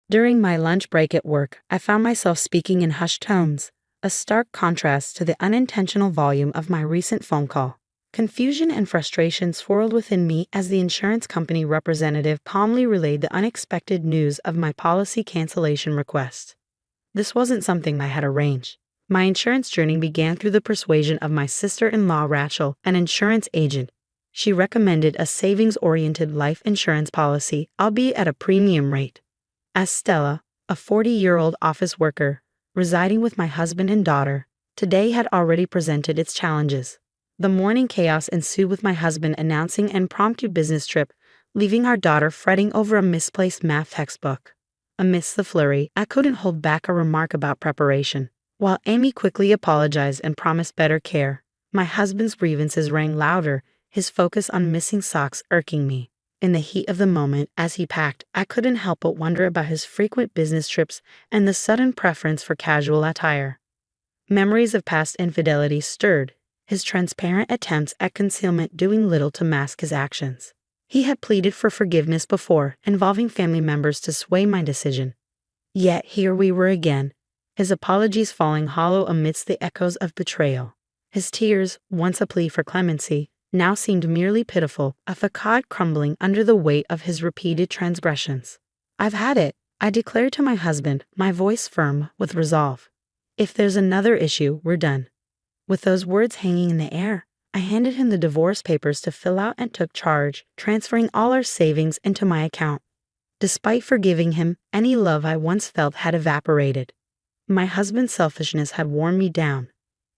During my lunch break at work, I found myself speaking in hushed tones, a stark contrast to the unintentional volume of my recent phone call. Confusion and frustration swirled within me as the insurance company representative calmly relayed the unexpected news of my policy cancellation request. This wasn't something I had arranged. My insurance journey began through the persuasion of my sister-in-law Rachel, an insurance agent. She recommended a savings-oriented life insurance policy, albeit at a premium rate. As Stella, a 40-year-old office worker, residing with my husband and daughter, today had already presented its challenges. The morning chaos ensued with my husband announcing an impromptu business trip, leaving our daughter fretting over a misplaced math textbook. Amidst the flurry, I couldn't hold back a remark about preparation. While Amy quickly apologized and promised better care, my husband's grievances rang louder, his focus on missing socks irking me. In the heat of the moment, as he packed, I couldn't help but wonder about his frequent business trips and the sudden preference for casual attire. Memories of past infidelity stirred, his transparent attempts at concealment doing little to mask his actions. He had pleaded for forgiveness before, involving family members to sway my decision. Yet here we were again, his apologies falling hollow amidst the echoes of betrayal. His tears, once a plea for clemency, now seemed merely pitiful, a facade crumbling under the weight of his repeated transgressions. "I've had it," I declared to my husband, my voice firm with resolve. "If there's another issue, we're done." With those words hanging in the air, I handed him the divorce papers to fill out and took charge, transferring all our savings into my account. Despite forgiving him, any love I once felt had evaporated. My husband's selfishness had worn me down.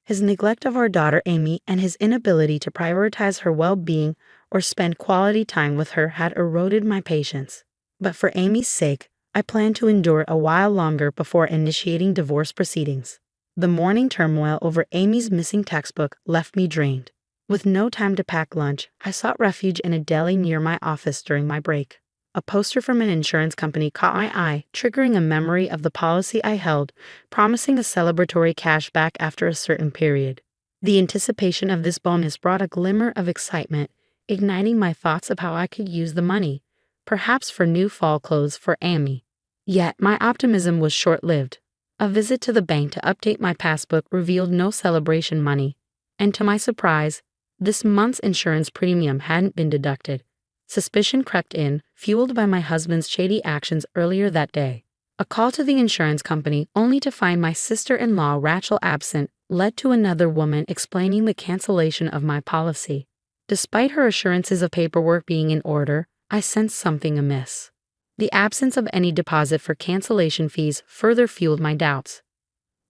His neglect of our daughter Amy and his inability to prioritize her well-being or spend quality time with her had eroded my patience. But for Amy's sake, I planned to endure a while longer before initiating divorce proceedings. The morning turmoil over Amy's missing textbook left me drained. With no time to pack lunch, I sought refuge in a deli near my office during my break. A poster from an insurance company caught my eye, triggering a memory of the policy I held, promising a celebratory cashback after a certain period. The anticipation of this bonus brought a glimmer of excitement, igniting my thoughts of how I could use the money, perhaps for new fall clothes for Amy. Yet my optimism was short-lived. A visit to the bank to update my passbook revealed no celebration money, and to my surprise, this month's insurance premium hadn't been deducted. Suspicion crept in, fueled by my husband's shady actions earlier that day. A call to the insurance company, only to find my sister-in-law Rachel absent, led to another woman explaining the cancellation of my policy. Despite her assurances of paperwork being in order, I sensed something amiss. The absence of any deposit for cancellation fees further fueled my doubts.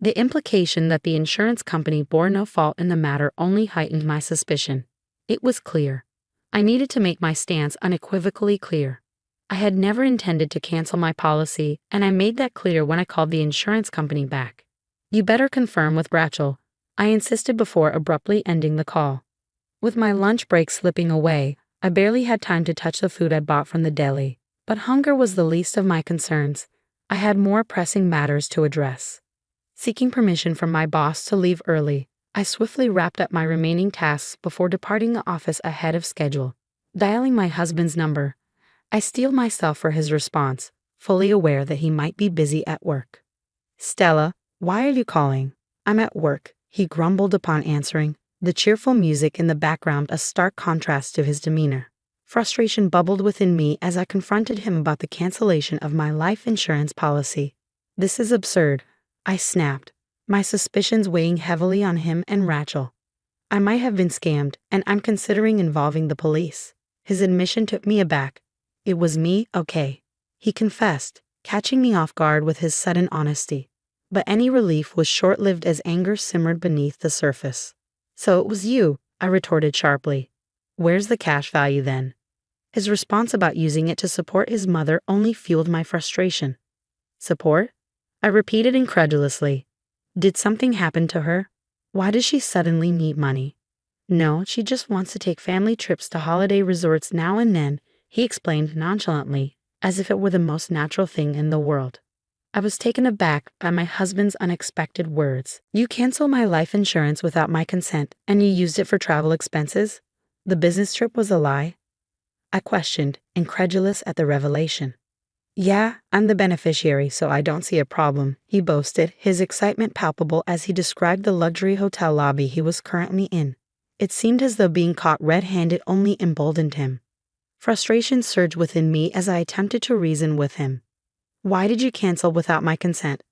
The implication that the insurance company bore no fault in the matter only heightened my suspicion. It was clear. I needed to make my stance unequivocally clear. I had never intended to cancel my policy, and I made that clear when I called the insurance company back. "You better confirm with Rachel," I insisted before abruptly ending the call. With my lunch break slipping away, I barely had time to touch the food I bought from the deli. But hunger was the least of my concerns. I had more pressing matters to address. Seeking permission from my boss to leave early, I swiftly wrapped up my remaining tasks before departing the office ahead of schedule. Dialing my husband's number, I steeled myself for his response, fully aware that he might be busy at work. "Stella, why are you calling?" "I'm at work," he grumbled upon answering, the cheerful music in the background a stark contrast to his demeanor. Frustration bubbled within me as I confronted him about the cancellation of my life insurance policy. "This is absurd," I snapped, my suspicions weighing heavily on him and Rachel. "I might have been scammed, and I'm considering involving the police." His admission took me aback. "It was me, okay," he confessed, catching me off guard with his sudden honesty. But any relief was short-lived as anger simmered beneath the surface. "So it was you," I retorted sharply. "Where's the cash value then?" His response about using it to support his mother only fueled my frustration. "Support?" I repeated incredulously. "Did something happen to her? Why does she suddenly need money?" "No, she just wants to take family trips to holiday resorts now and then," he explained nonchalantly, as if it were the most natural thing in the world. I was taken aback by my husband's unexpected words. "You canceled my life insurance without my consent, and you used it for travel expenses? The business trip was a lie?" I questioned, incredulous at the revelation. Yeah, I'm the beneficiary, so I don't see a problem, he boasted, his excitement palpable as he described the luxury hotel lobby he was currently in. It seemed as though being caught red-handed only emboldened him. Frustration surged within me as I attempted to reason with him. Why did you cancel without my consent?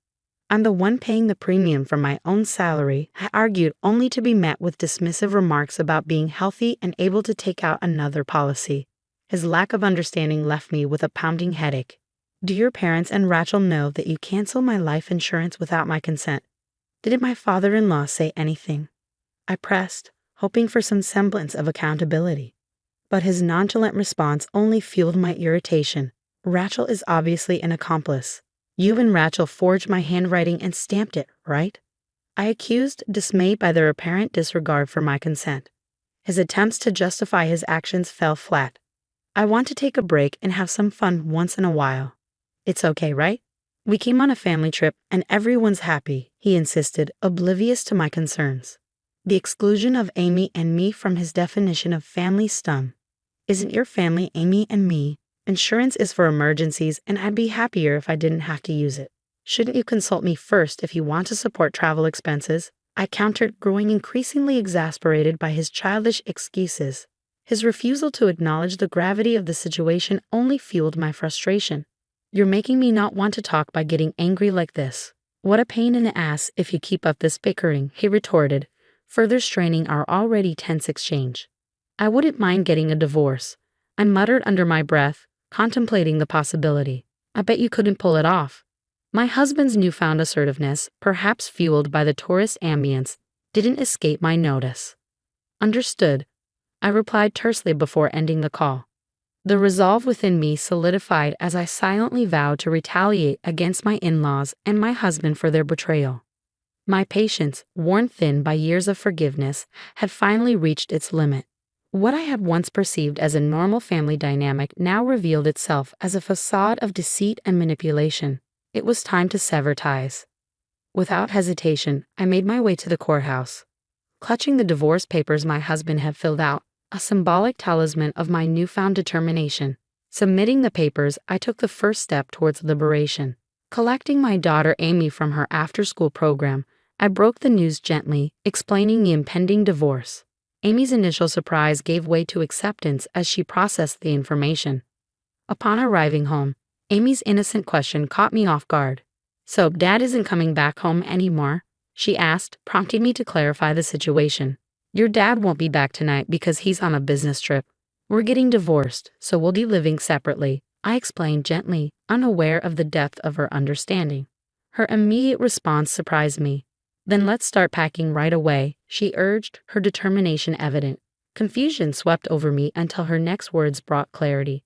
I'm the one paying the premium from my own salary, I argued, only to be met with dismissive remarks about being healthy and able to take out another policy. His lack of understanding left me with a pounding headache. Do your parents and Rachel know that you canceled my life insurance without my consent? Didn't my father-in-law say anything? I pressed, hoping for some semblance of accountability. But his nonchalant response only fueled my irritation. Rachel is obviously an accomplice. You and Rachel forged my handwriting and stamped it, right? I accused, dismayed by their apparent disregard for my consent. His attempts to justify his actions fell flat. I want to take a break and have some fun once in a while. It's okay, right? We came on a family trip and everyone's happy, he insisted, oblivious to my concerns. The exclusion of Amy and me from his definition of family stung. Isn't your family Amy and me? Insurance is for emergencies, and I'd be happier if I didn't have to use it. Shouldn't you consult me first if you want to support travel expenses? I countered, growing increasingly exasperated by his childish excuses. His refusal to acknowledge the gravity of the situation only fueled my frustration. You're making me not want to talk by getting angry like this. What a pain in the ass if you keep up this bickering, he retorted, further straining our already tense exchange. I wouldn't mind getting a divorce, I muttered under my breath, contemplating the possibility. I bet you couldn't pull it off. My husband's newfound assertiveness, perhaps fueled by the tourist ambience, didn't escape my notice. Understood, I replied tersely before ending the call. The resolve within me solidified as I silently vowed to retaliate against my in-laws and my husband for their betrayal. My patience, worn thin by years of forgiveness, had finally reached its limit. What I had once perceived as a normal family dynamic now revealed itself as a facade of deceit and manipulation. It was time to sever ties. Without hesitation, I made my way to the courthouse. Clutching the divorce papers my husband had filled out, a symbolic talisman of my newfound determination. Submitting the papers, I took the first step towards liberation. Collecting my daughter Amy from her after-school program, I broke the news gently, explaining the impending divorce. Amy's initial surprise gave way to acceptance as she processed the information. Upon arriving home, Amy's innocent question caught me off guard. So, Dad isn't coming back home anymore? She asked, prompting me to clarify the situation. Your dad won't be back tonight because he's on a business trip. We're getting divorced, so we'll be living separately, I explained gently, unaware of the depth of her understanding. Her immediate response surprised me. Then let's start packing right away, she urged, her determination evident. Confusion swept over me until her next words brought clarity.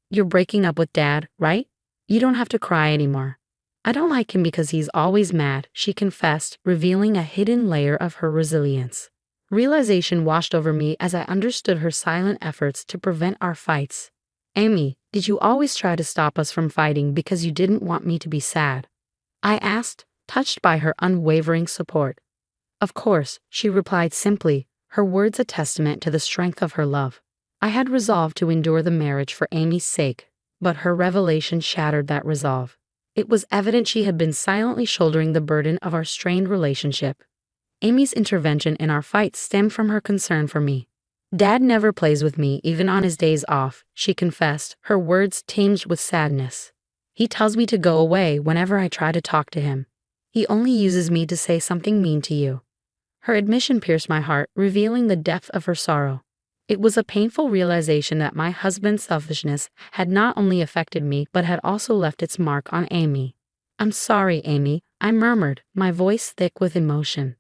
You're breaking up with Dad, right? You don't have to cry anymore. I don't like him because he's always mad, she confessed, revealing a hidden layer of her resilience. Realization washed over me as I understood her silent efforts to prevent our fights. Amy, did you always try to stop us from fighting because you didn't want me to be sad? I asked, touched by her unwavering support. Of course, she replied simply, her words a testament to the strength of her love. I had resolved to endure the marriage for Amy's sake, but her revelation shattered that resolve. It was evident she had been silently shouldering the burden of our strained relationship. Amy's intervention in our fight stemmed from her concern for me. Dad never plays with me even on his days off, she confessed, her words tinged with sadness. He tells me to go away whenever I try to talk to him. He only uses me to say something mean to you. Her admission pierced my heart, revealing the depth of her sorrow. It was a painful realization that my husband's selfishness had not only affected me but had also left its mark on Amy. I'm sorry, Amy, I murmured, my voice thick with emotion.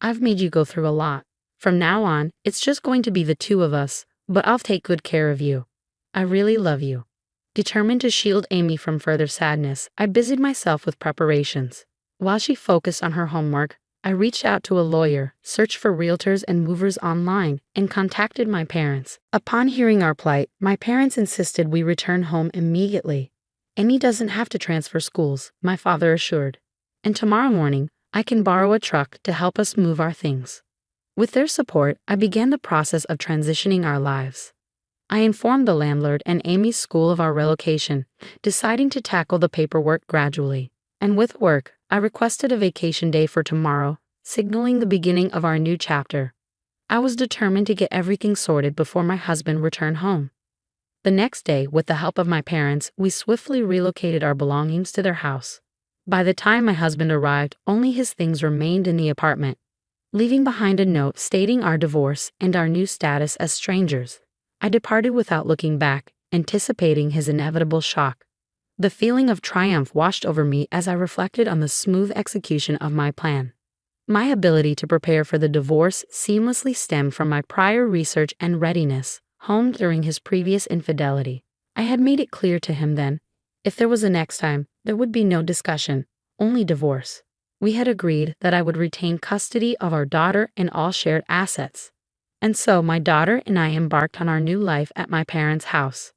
I've made you go through a lot. From now on, it's just going to be the two of us, but I'll take good care of you. I really love you. Determined to shield Amy from further sadness, I busied myself with preparations. While she focused on her homework, I reached out to a lawyer, searched for realtors and movers online, and contacted my parents. Upon hearing our plight, my parents insisted we return home immediately. Amy doesn't have to transfer schools, my father assured. And tomorrow morning, I can borrow a truck to help us move our things. With their support, I began the process of transitioning our lives. I informed the landlord and Amy's school of our relocation, deciding to tackle the paperwork gradually. And with work, I requested a vacation day for tomorrow, signaling the beginning of our new chapter. I was determined to get everything sorted before my husband returned home. The next day, with the help of my parents, we swiftly relocated our belongings to their house. By the time my husband arrived, only his things remained in the apartment, leaving behind a note stating our divorce and our new status as strangers. I departed without looking back, anticipating his inevitable shock. The feeling of triumph washed over me as I reflected on the smooth execution of my plan. My ability to prepare for the divorce seamlessly stemmed from my prior research and readiness, honed during his previous infidelity. I had made it clear to him then, if there was a next time, there would be no discussion, only divorce. We had agreed that I would retain custody of our daughter and all shared assets. And so my daughter and I embarked on our new life at my parents' house.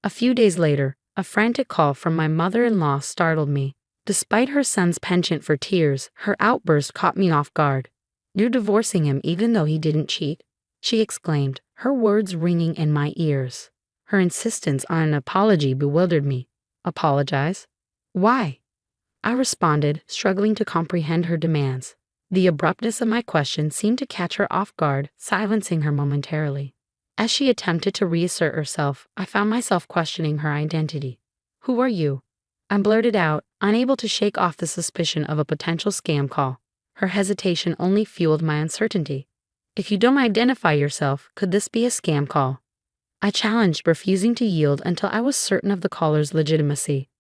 A few days later, a frantic call from my mother-in-law startled me. Despite her son's penchant for tears, her outburst caught me off guard. "You're divorcing him even though he didn't cheat?" she exclaimed, her words ringing in my ears. Her insistence on an apology bewildered me. "Apologize? Why?" I responded, struggling to comprehend her demands. The abruptness of my question seemed to catch her off guard, silencing her momentarily. As she attempted to reassert herself, I found myself questioning her identity. "Who are you?" I blurted out, unable to shake off the suspicion of a potential scam call. Her hesitation only fueled my uncertainty. "If you don't identify yourself, could this be a scam call?" I challenged, refusing to yield until I was certain of the caller's legitimacy.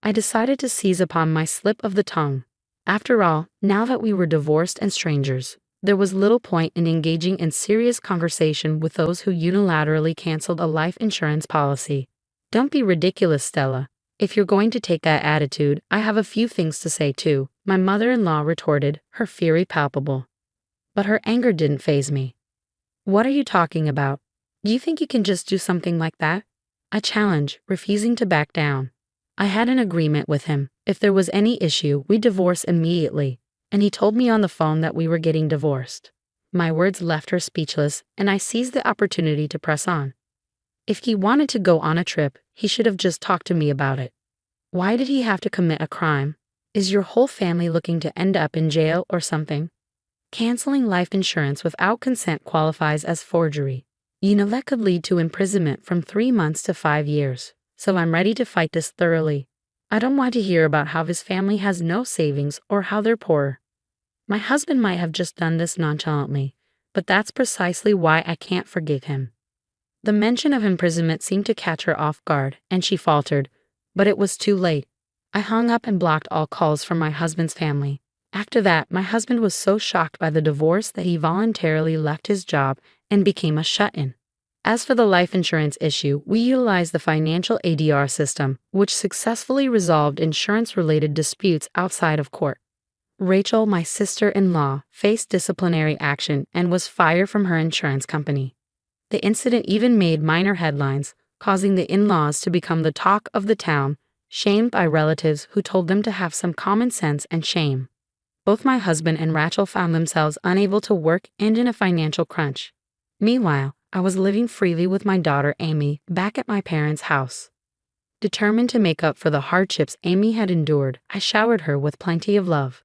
I decided to seize upon my slip of the tongue. After all, now that we were divorced and strangers, there was little point in engaging in serious conversation with those who unilaterally canceled a life insurance policy. "Don't be ridiculous, Stella. If you're going to take that attitude, I have a few things to say too," my mother-in-law retorted, her fury palpable. But her anger didn't faze me. "What are you talking about? Do you think you can just do something like that?" I challenged, refusing to back down. I had an agreement with him. If there was any issue, we'd divorce immediately, and he told me on the phone that we were getting divorced. My words left her speechless, and I seized the opportunity to press on. If he wanted to go on a trip, he should have just talked to me about it. Why did he have to commit a crime? Is your whole family looking to end up in jail or something? Canceling life insurance without consent qualifies as forgery. That could lead to imprisonment from 3 months to 5 years. So I'm ready to fight this thoroughly. I don't want to hear about how his family has no savings or how they're poor. My husband might have just done this nonchalantly, but that's precisely why I can't forgive him. The mention of imprisonment seemed to catch her off guard, and she faltered, but it was too late. I hung up and blocked all calls from my husband's family. After that, my husband was so shocked by the divorce that he voluntarily left his job and became a shut-in. As for the life insurance issue, we utilized the financial ADR system, which successfully resolved insurance-related disputes outside of court. Rachel, my sister-in-law, faced disciplinary action and was fired from her insurance company. The incident even made minor headlines, causing the in-laws to become the talk of the town, shamed by relatives who told them to have some common sense and shame. Both my husband and Rachel found themselves unable to work and in a financial crunch. Meanwhile, I was living freely with my daughter Amy back at my parents' house. Determined to make up for the hardships Amy had endured, I showered her with plenty of love.